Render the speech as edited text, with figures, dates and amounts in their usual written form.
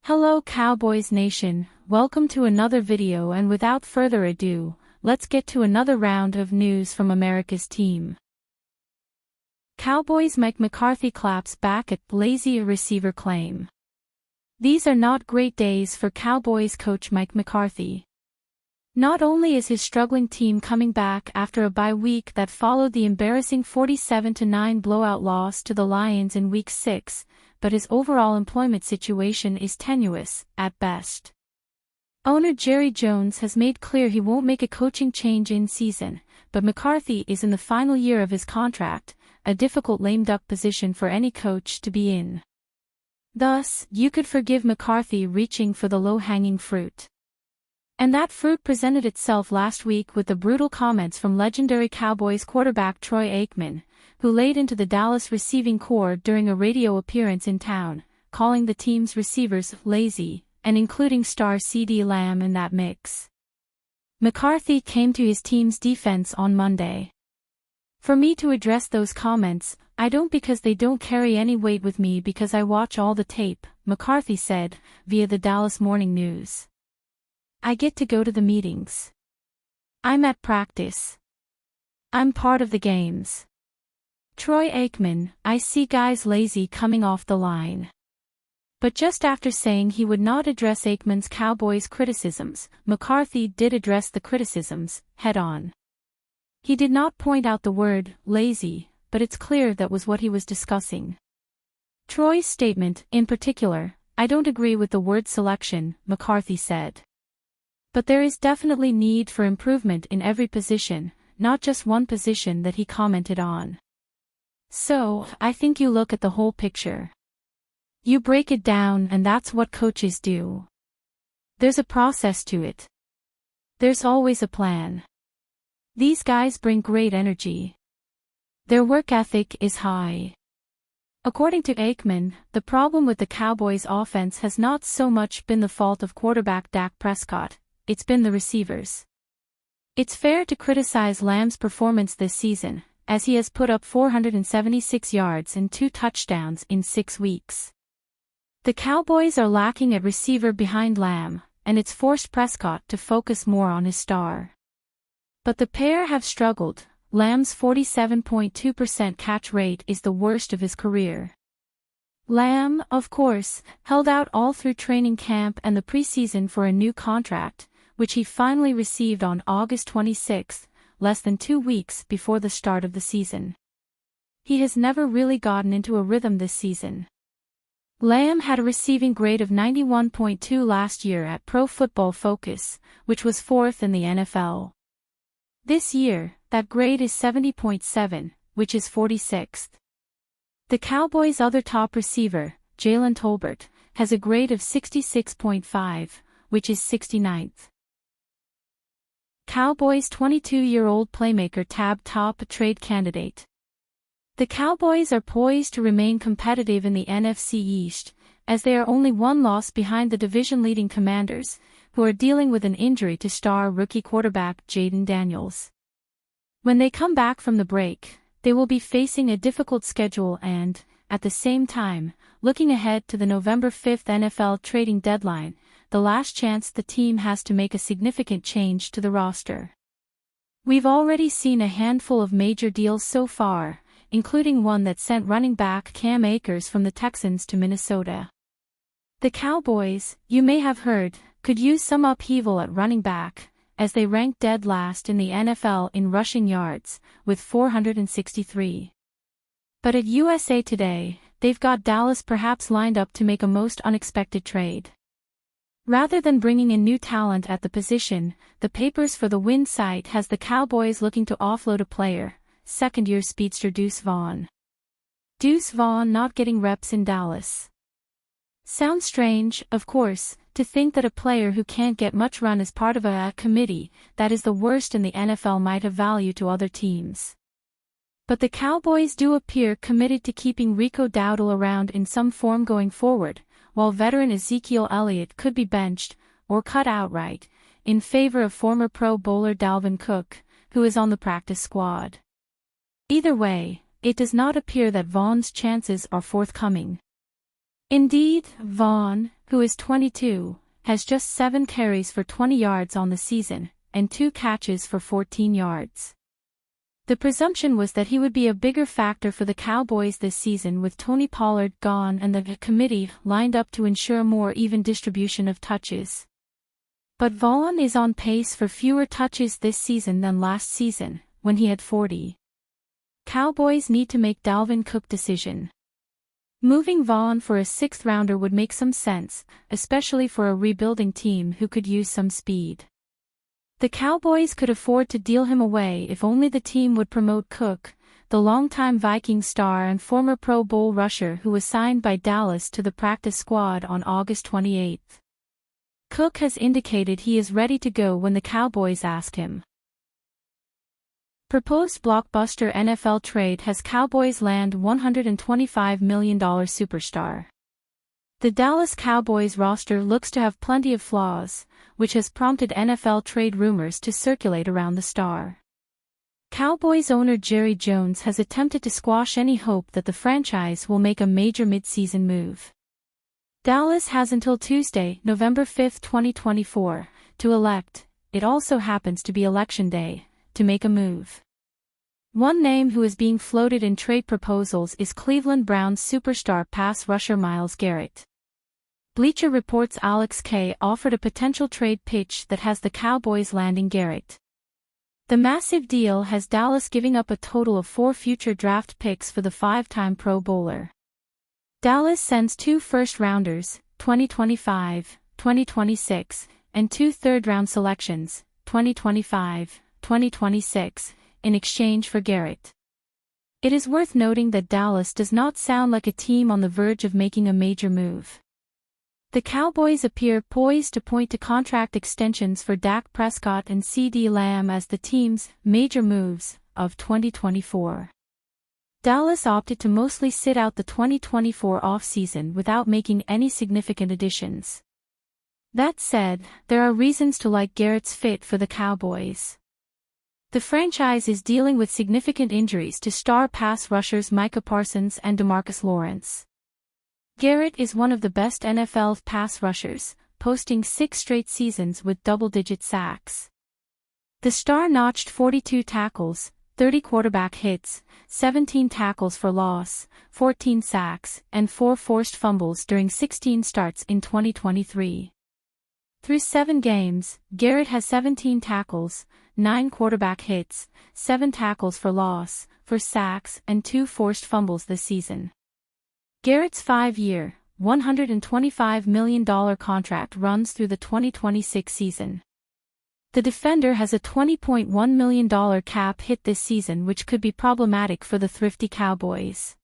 Hello Cowboys Nation, welcome to another video, and without further ado, let's get to another round of news from America's team. Cowboys Mike McCarthy claps back at lazy receiver claim. These are not great days for Cowboys coach Mike McCarthy. Not only is his struggling team coming back after a bye week that followed the embarrassing 47-9 blowout loss to the Lions in Week 6, but his overall employment situation is tenuous, at best. Owner Jerry Jones has made clear he won't make a coaching change in season, but McCarthy is in the final year of his contract, a difficult lame duck position for any coach to be in. Thus, you could forgive McCarthy reaching for the low-hanging fruit. And that fruit presented itself last week with the brutal comments from legendary Cowboys quarterback Troy Aikman, who laid into the Dallas receiving corps during a radio appearance in town, calling the team's receivers lazy, and including star CeeDee Lamb in that mix. McCarthy came to his team's defense on Monday. "For me to address those comments, I don't, because they don't carry any weight with me because I watch all the tape," McCarthy said, via the Dallas Morning News. "I get to go to the meetings. I'm at practice. I'm part of the games. Troy Aikman, I see guys lazy coming off the line." But just after saying he would not address Aikman's Cowboys criticisms, McCarthy did address the criticisms, head-on. He did not point out the word, lazy, but it's clear that was what he was discussing. Troy's statement, in particular, "I don't agree with the word selection," McCarthy said. "But there is definitely need for improvement in every position, not just one position," that he commented on. "So, I think you look at the whole picture. You break it down, and that's what coaches do. There's a process to it. There's always a plan. These guys bring great energy. Their work ethic is high." According to Aikman, the problem with the Cowboys' offense has not so much been the fault of quarterback Dak Prescott, it's been the receivers. It's fair to criticize Lamb's performance this season, as he has put up 476 yards and 2 touchdowns in 6 weeks. The Cowboys are lacking at receiver behind Lamb, and it's forced Prescott to focus more on his star. But the pair have struggled. Lamb's 47.2% catch rate is the worst of his career. Lamb, of course, held out all through training camp and the preseason for a new contract, which he finally received on August 26, less than 2 weeks before the start of the season. He has never really gotten into a rhythm this season. Lamb had a receiving grade of 91.2 last year at Pro Football Focus, which was 4th in the NFL. This year, that grade is 70.7, which is 46th. The Cowboys' other top receiver, Jalen Tolbert, has a grade of 66.5, which is 69th. Cowboys' 22-year-old playmaker tabbed top trade candidate. The Cowboys are poised to remain competitive in the NFC East, as they are only one loss behind the division-leading Commanders, who are dealing with an injury to star rookie quarterback Jayden Daniels. When they come back from the break, they will be facing a difficult schedule and, at the same time, looking ahead to the November 5th NFL trading deadline, the last chance the team has to make a significant change to the roster. We've already seen a handful of major deals so far, including one that sent running back Cam Akers from the Texans to Minnesota. The Cowboys, you may have heard, could use some upheaval at running back, as they rank dead last in the NFL in rushing yards, with 463. But at USA Today, they've got Dallas perhaps lined up to make a most unexpected trade. Rather than bringing in new talent at the position, the Papers for the Win site has the Cowboys looking to offload a player, second-year speedster Deuce Vaughn. Deuce Vaughn not getting reps in Dallas. Sounds strange, of course, to think that a player who can't get much run as part of a committee that is the worst in the NFL might have value to other teams. But the Cowboys do appear committed to keeping Rico Dowdle around in some form going forward, while veteran Ezekiel Elliott could be benched, or cut outright, in favor of former Pro Bowler Dalvin Cook, who is on the practice squad. Either way, it does not appear that Vaughn's chances are forthcoming. Indeed, Vaughn, who is 22, has just 7 carries for 20 yards on the season, and 2 catches for 14 yards. The presumption was that he would be a bigger factor for the Cowboys this season with Tony Pollard gone and the committee lined up to ensure a more even distribution of touches. But Vaughn is on pace for fewer touches this season than last season, when he had 40. Cowboys need to make Dalvin Cook decision. Moving Vaughn for a 6th rounder would make some sense, especially for a rebuilding team who could use some speed. The Cowboys could afford to deal him away if only the team would promote Cook, the longtime Viking star and former Pro Bowl rusher who was signed by Dallas to the practice squad on August 28. Cook has indicated he is ready to go when the Cowboys ask him. Proposed Blockbuster NFL Trade has Cowboys land $125 million superstar. The Dallas Cowboys roster looks to have plenty of flaws, which has prompted NFL trade rumors to circulate around the star. Cowboys owner Jerry Jones has attempted to squash any hope that the franchise will make a major midseason move. Dallas has until Tuesday, November 5, 2024, to elect, it also happens to be Election Day, to make a move. One name who is being floated in trade proposals is Cleveland Browns superstar pass rusher Myles Garrett. Bleacher Report's Alex K. offered a potential trade pitch that has the Cowboys landing Garrett. The massive deal has Dallas giving up a total of 4 future draft picks for the 5-time Pro Bowler. Dallas sends 2 first-rounders, 2025, 2026, and 2 third-round selections, 2025, 2026, in exchange for Garrett. It is worth noting that Dallas does not sound like a team on the verge of making a major move. The Cowboys appear poised to point to contract extensions for Dak Prescott and CeeDee Lamb as the team's major moves of 2024. Dallas opted to mostly sit out the 2024 offseason without making any significant additions. That said, there are reasons to like Garrett's fit for the Cowboys. The franchise is dealing with significant injuries to star pass rushers Micah Parsons and DeMarcus Lawrence. Garrett is one of the best NFL pass rushers, posting 6 straight seasons with double-digit sacks. The star notched 42 tackles, 30 quarterback hits, 17 tackles for loss, 14 sacks, and 4 forced fumbles during 16 starts in 2023. Through 7 games, Garrett has 17 tackles, 9 quarterback hits, 7 tackles for loss, 4 sacks, and 2 forced fumbles this season. Garrett's 5-year, $125 million contract runs through the 2026 season. The defender has a $20.1 million cap hit this season, which could be problematic for the thrifty Cowboys.